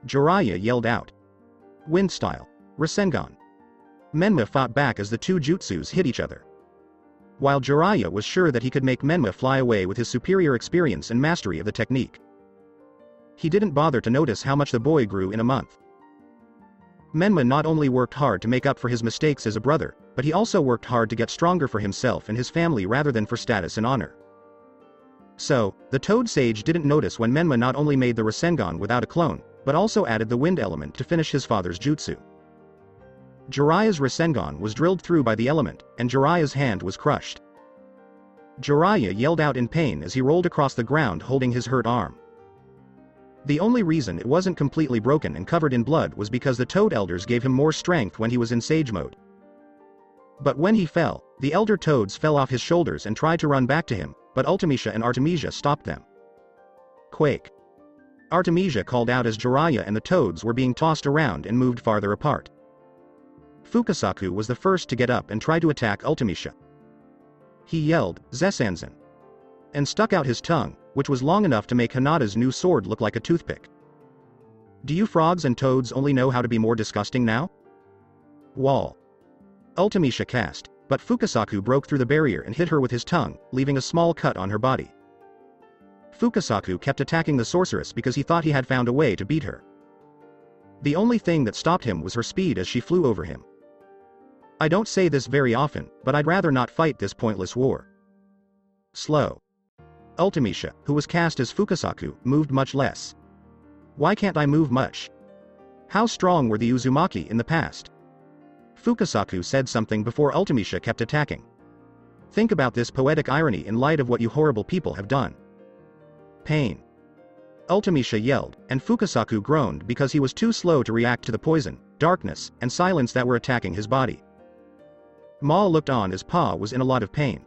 Jiraiya yelled out. Wind style. Rasengan. Menma fought back as the 2 jutsus hit each other. While Jiraiya was sure that he could make Menma fly away with his superior experience and mastery of the technique. He didn't bother to notice how much the boy grew in a month. Menma not only worked hard to make up for his mistakes as a brother, but he also worked hard to get stronger for himself and his family rather than for status and honor. So, the Toad Sage didn't notice when Menma not only made the Rasengan without a clone, but also added the wind element to finish his father's jutsu. Jiraiya's Rasengan was drilled through by the element, and Jiraiya's hand was crushed. Jiraiya yelled out in pain as he rolled across the ground holding his hurt arm. The only reason it wasn't completely broken and covered in blood was because the Toad Elders gave him more strength when he was in Sage mode. But when he fell, the Elder Toads fell off his shoulders and tried to run back to him, but Ultimisha and Artemisia stopped them. Quake. Artemisia called out as Jiraiya and the Toads were being tossed around and moved farther apart. Fukasaku was the first to get up and try to attack Ultimisha. He yelled, Zesanzen, and stuck out his tongue, which was long enough to make Hinata's new sword look like a toothpick. Do you frogs and toads only know how to be more disgusting now? Wall. Ultimisha cast, but Fukasaku broke through the barrier and hit her with his tongue, leaving a small cut on her body. Fukasaku kept attacking the sorceress because he thought he had found a way to beat her. The only thing that stopped him was her speed as she flew over him. I don't say this very often, but I'd rather not fight this pointless war. Slow. Ultimisha, who was cast as Fukasaku, moved much less. Why can't I move much? How strong were the Uzumaki in the past? Fukasaku said something before Ultimisha kept attacking. Think about this poetic irony in light of what you horrible people have done. Pain. Ultimisha yelled, and Fukasaku groaned because he was too slow to react to the poison, darkness, and silence that were attacking his body. Ma looked on as Pa was in a lot of pain.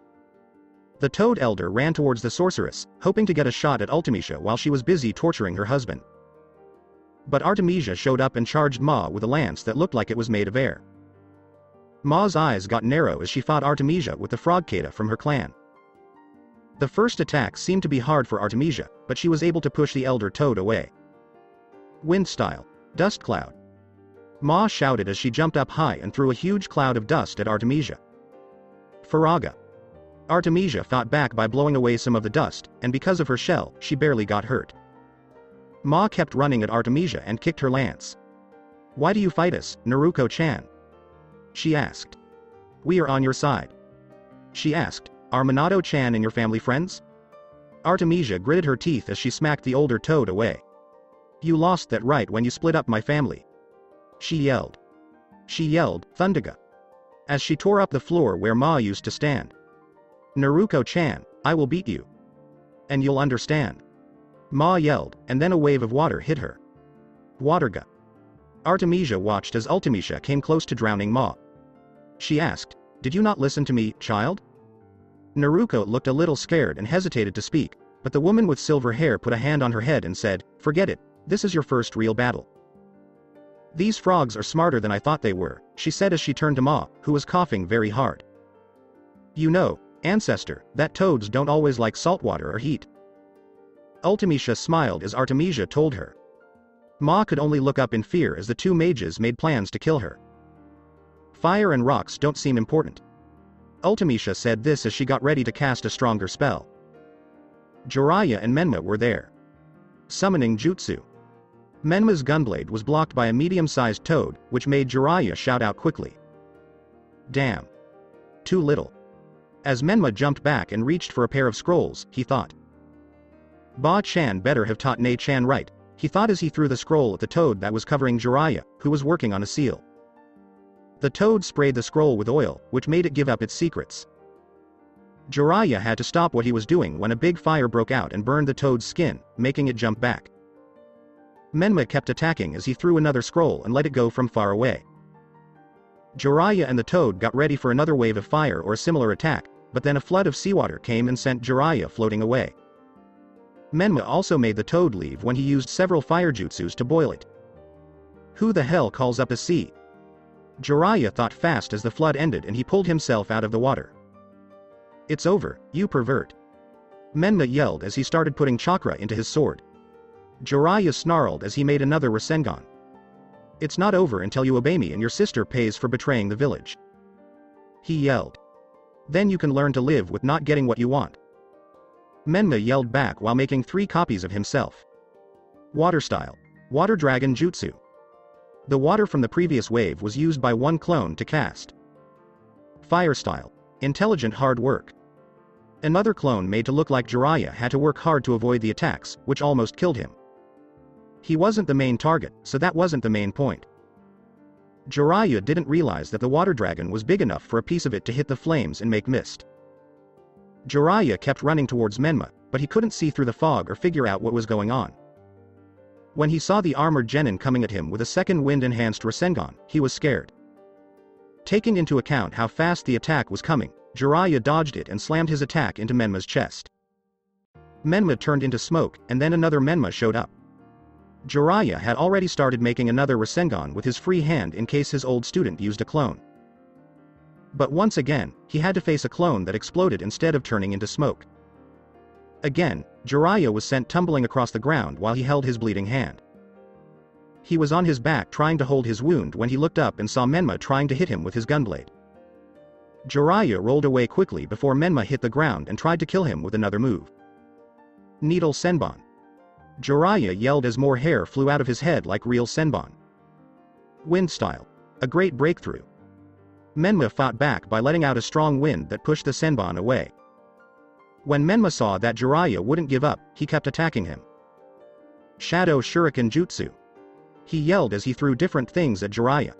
The Toad Elder ran towards the sorceress, hoping to get a shot at Ultimisha while she was busy torturing her husband. But Artemisia showed up and charged Ma with a lance that looked like it was made of air. Ma's eyes got narrow as she fought Artemisia with the frog Kata from her clan. The first attack seemed to be hard for Artemisia, but she was able to push the Elder Toad away. Wind style. Dust cloud. Ma shouted as she jumped up high and threw a huge cloud of dust at Artemisia. Faraga. Artemisia fought back by blowing away some of the dust, and because of her shell, she barely got hurt. Ma kept running at Artemisia and kicked her lance. Why do you fight us, Naruko-chan? She asked. We are on your side. She asked, are Minato-chan and your family friends? Artemisia gritted her teeth as she smacked the older Toad away. You lost that right when you split up my family. She yelled. She yelled, Thundaga, as she tore up the floor where Ma used to stand. Naruko-chan, I will beat you. And you'll understand. Ma yelled, and then a wave of water hit her. Waterga. Artemisia watched as Ultimecia came close to drowning Ma. She asked, "Did you not listen to me, child?" Naruko looked a little scared and hesitated to speak, but the woman with silver hair put a hand on her head and said, "Forget it, this is your first real battle." "These frogs are smarter than I thought they were," she said as she turned to Ma, who was coughing very hard. "You know, Ancestor, that toads don't always like salt water or heat." Ultimecia smiled as Artemisia told her. Ma could only look up in fear as the two mages made plans to kill her. "Fire and rocks don't seem important." Ultimecia said this as she got ready to cast a stronger spell. Jiraiya and Menma were there. Summoning jutsu. Menma's gunblade was blocked by a medium-sized toad, which made Jiraiya shout out quickly. "Damn. Too little." As Menma jumped back and reached for a pair of scrolls, he thought. Ba-chan better have taught Ne-chan right, he thought as he threw the scroll at the toad that was covering Jiraiya, who was working on a seal. The toad sprayed the scroll with oil, which made it give up its secrets. Jiraiya had to stop what he was doing when a big fire broke out and burned the toad's skin, making it jump back. Menma kept attacking as he threw another scroll and let it go from far away. Jiraiya and the toad got ready for another wave of fire or a similar attack, but then a flood of seawater came and sent Jiraiya floating away. Menma also made the toad leave when he used several fire jutsus to boil it. Who the hell calls up a sea? Jiraiya thought fast as the flood ended and he pulled himself out of the water. "It's over, you pervert." Menma yelled as he started putting chakra into his sword. Jiraiya snarled as he made another Rasengan. "It's not over until you obey me and your sister pays for betraying the village." He yelled. "Then you can learn to live with not getting what you want." Menma yelled back while making 3 copies of himself. Water style. Water Dragon Jutsu. The water from the previous wave was used by one clone to cast. Fire style. Intelligent hard work. Another clone made to look like Jiraiya had to work hard to avoid the attacks, which almost killed him. He wasn't the main target, so that wasn't the main point. Jiraiya didn't realize that the water dragon was big enough for a piece of it to hit the flames and make mist. Jiraiya kept running towards Menma, but he couldn't see through the fog or figure out what was going on. When he saw the armored genin coming at him with a second wind-enhanced Rasengan, he was scared. Taking into account how fast the attack was coming, Jiraiya dodged it and slammed his attack into Menma's chest. Menma turned into smoke, and then another Menma showed up. Jiraiya had already started making another Rasengan with his free hand in case his old student used a clone. But once again, he had to face a clone that exploded instead of turning into smoke. Again, Jiraiya was sent tumbling across the ground while he held his bleeding hand. He was on his back trying to hold his wound when he looked up and saw Menma trying to hit him with his gunblade. Jiraiya rolled away quickly before Menma hit the ground and tried to kill him with another move. Needle Senbon. Jiraiya yelled as more hair flew out of his head like real Senbon. Wind style. A great breakthrough. Menma fought back by letting out a strong wind that pushed the Senbon away. When Menma saw that Jiraiya wouldn't give up, he kept attacking him. Shadow Shuriken Jutsu. He yelled as he threw different things at Jiraiya.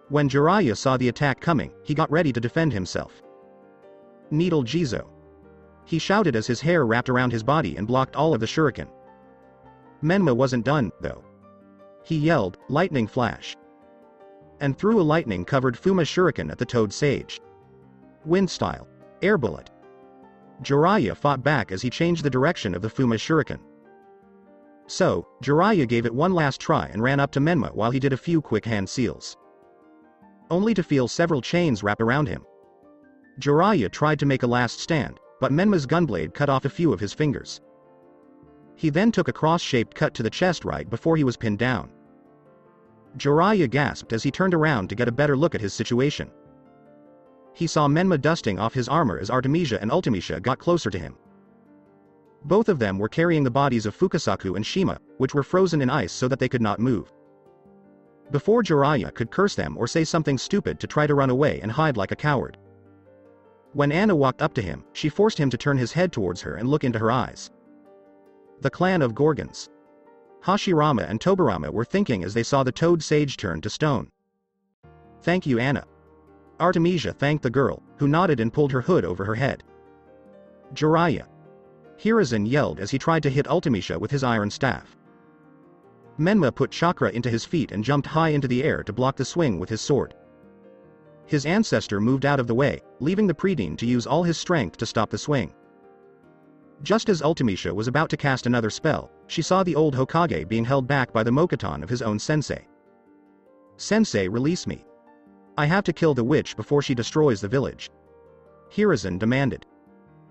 When Jiraiya saw the attack coming, he got ready to defend himself. Needle Jizo. He shouted as his hair wrapped around his body and blocked all of the shuriken. Menma wasn't done, though. He yelled, Lightning Flash, and threw a lightning-covered Fuma Shuriken at the Toad Sage. Wind style. Air Bullet. Jiraiya fought back as he changed the direction of the Fuma Shuriken. So, Jiraiya gave it one last try and ran up to Menma while he did a few quick hand seals. Only to feel several chains wrap around him. Jiraiya tried to make a last stand, but Menma's gunblade cut off a few of his fingers. He then took a cross-shaped cut to the chest right before he was pinned down. Jiraiya gasped as he turned around to get a better look at his situation. He saw Menma dusting off his armor as Artemisia and Ultimecia got closer to him. Both of them were carrying the bodies of Fukasaku and Shima, which were frozen in ice so that they could not move. Before Jiraiya could curse them or say something stupid to try to run away and hide like a coward. When Anna walked up to him, she forced him to turn his head towards her and look into her eyes. The clan of Gorgons. Hashirama and Tobirama were thinking as they saw the Toad Sage turn to stone. Thank you, Anna. Artemisia thanked the girl, who nodded and pulled her hood over her head. Jiraiya. Hiruzen yelled as he tried to hit Ultimisha with his iron staff. Menma put chakra into his feet and jumped high into the air to block the swing with his sword. His ancestor moved out of the way, leaving the Predeen to use all his strength to stop the swing. Just as Ultimisha was about to cast another spell, she saw the old Hokage being held back by the Mokuton of his own sensei. "Sensei, release me. I have to kill the witch before she destroys the village," Hiruzen demanded.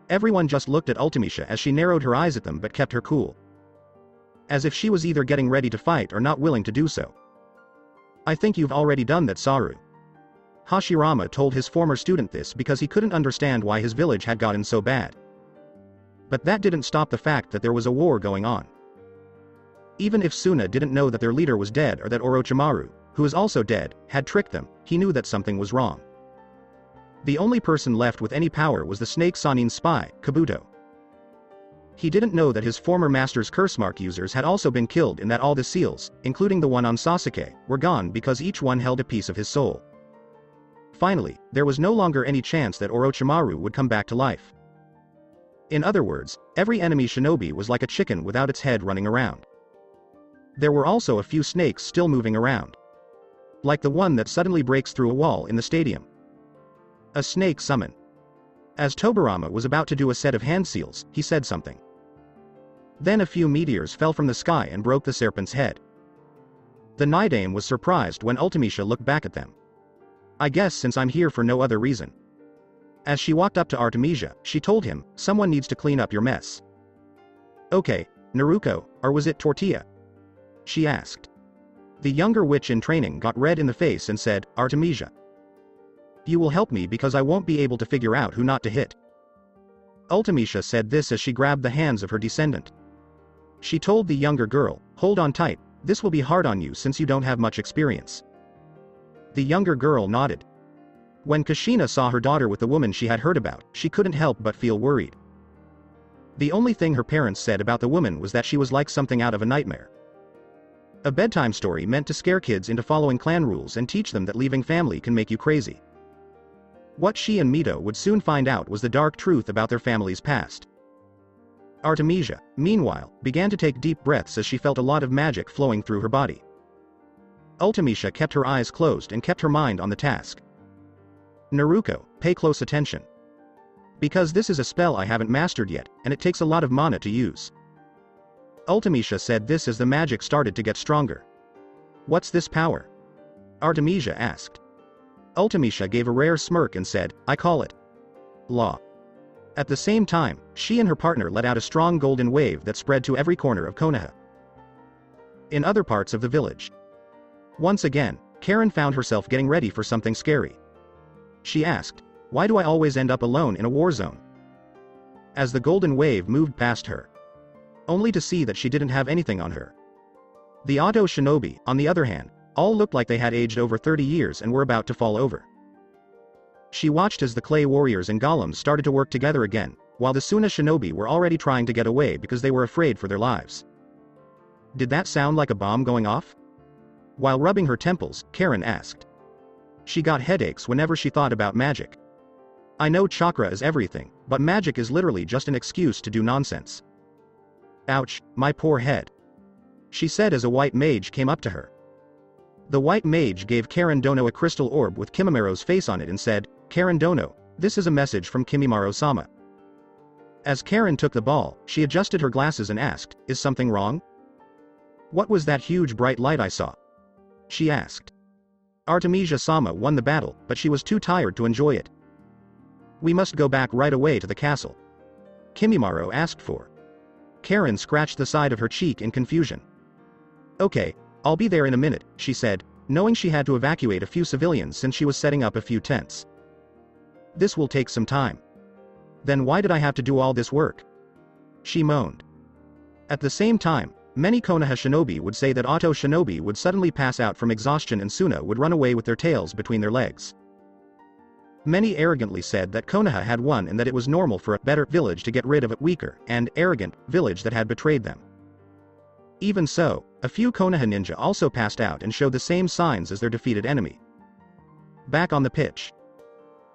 Everyone just looked at Ultimisha as she narrowed her eyes at them but kept her cool. As if she was either getting ready to fight or not willing to do so. "I think you've already done that, Saru." Hashirama told his former student this because he couldn't understand why his village had gotten so bad. But that didn't stop the fact that there was a war going on. Even if Suna didn't know that their leader was dead or that Orochimaru, who is also dead, had tricked them, he knew that something was wrong. The only person left with any power was the Snake Sanin's spy, Kabuto. He didn't know that his former master's curse mark users had also been killed and that all the seals, including the one on Sasuke, were gone because each one held a piece of his soul. Finally, there was no longer any chance that Orochimaru would come back to life. In other words, every enemy shinobi was like a chicken without its head running around. There were also a few snakes still moving around. Like the one that suddenly breaks through a wall in the stadium. A snake summon. As Tobirama was about to do a set of hand seals, he said something. Then a few meteors fell from the sky and broke the serpent's head. The Nidaime was surprised when Ultimisha looked back at them. "I guess since I'm here for no other reason." As she walked up to Artemisia, she told him, "Someone needs to clean up your mess." "Okay, Naruko, or was it Tortilla?" she asked. The younger witch in training got red in the face and said, "Artemisia. You will help me because I won't be able to figure out who not to hit." Ultimisha said this as she grabbed the hands of her descendant. She told the younger girl, "Hold on tight, this will be hard on you since you don't have much experience." The younger girl nodded. When Kushina saw her daughter with the woman she had heard about, she couldn't help but feel worried. The only thing her parents said about the woman was that she was like something out of a nightmare. A bedtime story meant to scare kids into following clan rules and teach them that leaving family can make you crazy. What she and Mito would soon find out was the dark truth about their family's past. Artemisia, meanwhile, began to take deep breaths as she felt a lot of magic flowing through her body. Ultimisha kept her eyes closed and kept her mind on the task. "Naruko, pay close attention. Because this is a spell I haven't mastered yet, and it takes a lot of mana to use." Ultimisha said this as the magic started to get stronger. "What's this power?" Artemisia asked. Ultimisha gave a rare smirk and said, "I call it law." At the same time, she and her partner let out a strong golden wave that spread to every corner of Konoha. In other parts of the village. Once again, Karen found herself getting ready for something scary. She asked, "Why do I always end up alone in a war zone?" As the golden wave moved past her. Only to see that she didn't have anything on her. The Auto Shinobi, on the other hand, all looked like they had aged over 30 years and were about to fall over. She watched as the clay warriors and golems started to work together again, while the Suna Shinobi were already trying to get away because they were afraid for their lives. Did that sound like a bomb going off? While rubbing her temples, Karen asked. She got headaches whenever she thought about magic. "I know chakra is everything, but magic is literally just an excuse to do nonsense." "Ouch, my poor head," she said as a white mage came up to her. The white mage gave Karen Dono a crystal orb with Kimimaro face on it and said, "Karen Dono, this is a message from Kimimaro-sama." As Karen took the ball, she adjusted her glasses and asked, "Is something wrong?" "What was that huge bright light I saw?" she asked. Artemisia-sama won the battle, but she was too tired to enjoy it. "We must go back right away to the castle," Kimimaro asked for. Karen scratched the side of her cheek in confusion. "Okay, I'll be there in a minute," she said, knowing she had to evacuate a few civilians since she was setting up a few tents. "This will take some time." "Then why did I have to do all this work?" she moaned. At the same time, many Konoha shinobi would say that Auto shinobi would suddenly pass out from exhaustion and Suna would run away with their tails between their legs. Many arrogantly said that Konoha had won and that it was normal for a better village to get rid of a weaker and arrogant village that had betrayed them. Even so, a few Konoha ninja also passed out and showed the same signs as their defeated enemy. Back on the pitch.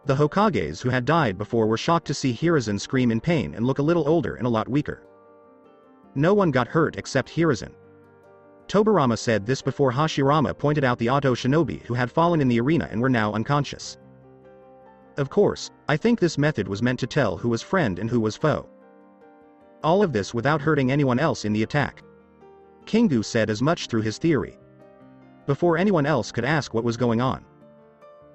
The Hokages who had died before were shocked to see Hiruzen scream in pain and look a little older and a lot weaker. No one got hurt except Hiruzen. Tobirama said this before Hashirama pointed out the Auto Shinobi who had fallen in the arena and were now unconscious. Of course, I think this method was meant to tell who was friend and who was foe. All of this without hurting anyone else in the attack. Kingu said as much through his theory. Before anyone else could ask what was going on.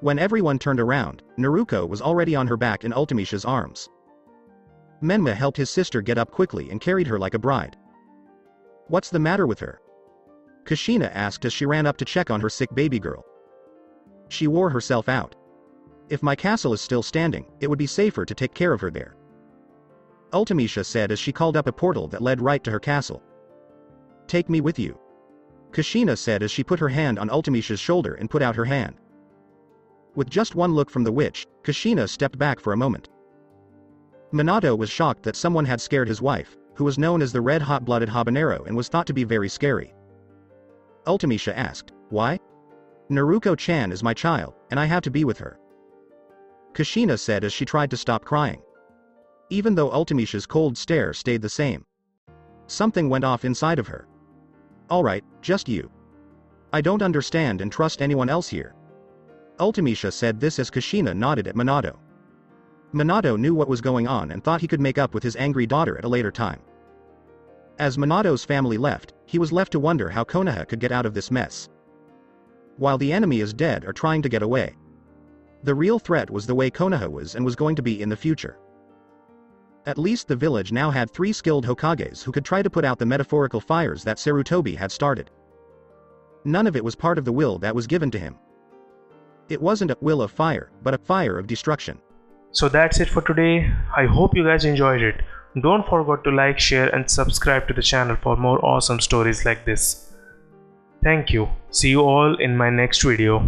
When everyone turned around, Naruko was already on her back in Ultimisha's arms. Menma helped his sister get up quickly and carried her like a bride. What's the matter with her? Kushina asked as she ran up to check on her sick baby girl. She wore herself out. If my castle is still standing, it would be safer to take care of her there. Ultimisha said as she called up a portal that led right to her castle. Take me with you. Kushina said as she put her hand on Ultimisha's shoulder and put out her hand. With just one look from the witch, Kushina stepped back for a moment. Minato was shocked that someone had scared his wife, who was known as the red hot-blooded habanero and was thought to be very scary. Ultimisha asked, why? Naruko-chan is my child, and I have to be with her. Kushina said as she tried to stop crying. Even though Ultimisha's cold stare stayed the same. Something went off inside of her. Alright, just you. I don't understand and trust anyone else here. Ultimisha said this as Kushina nodded at Minato. Minato knew what was going on and thought he could make up with his angry daughter at a later time. As Minato's family left, he was left to wonder how Konoha could get out of this mess. While the enemy is dead or trying to get away. The real threat was the way Konoha was and was going to be in the future. At least the village now had 3 skilled Hokages who could try to put out the metaphorical fires that Sarutobi had started. None of it was part of the will that was given to him. It wasn't a will of fire, but a fire of destruction. So that's it for today. I hope you guys enjoyed it. Don't forget to like, share and subscribe to the channel for more awesome stories like this. Thank you. See you all in my next video.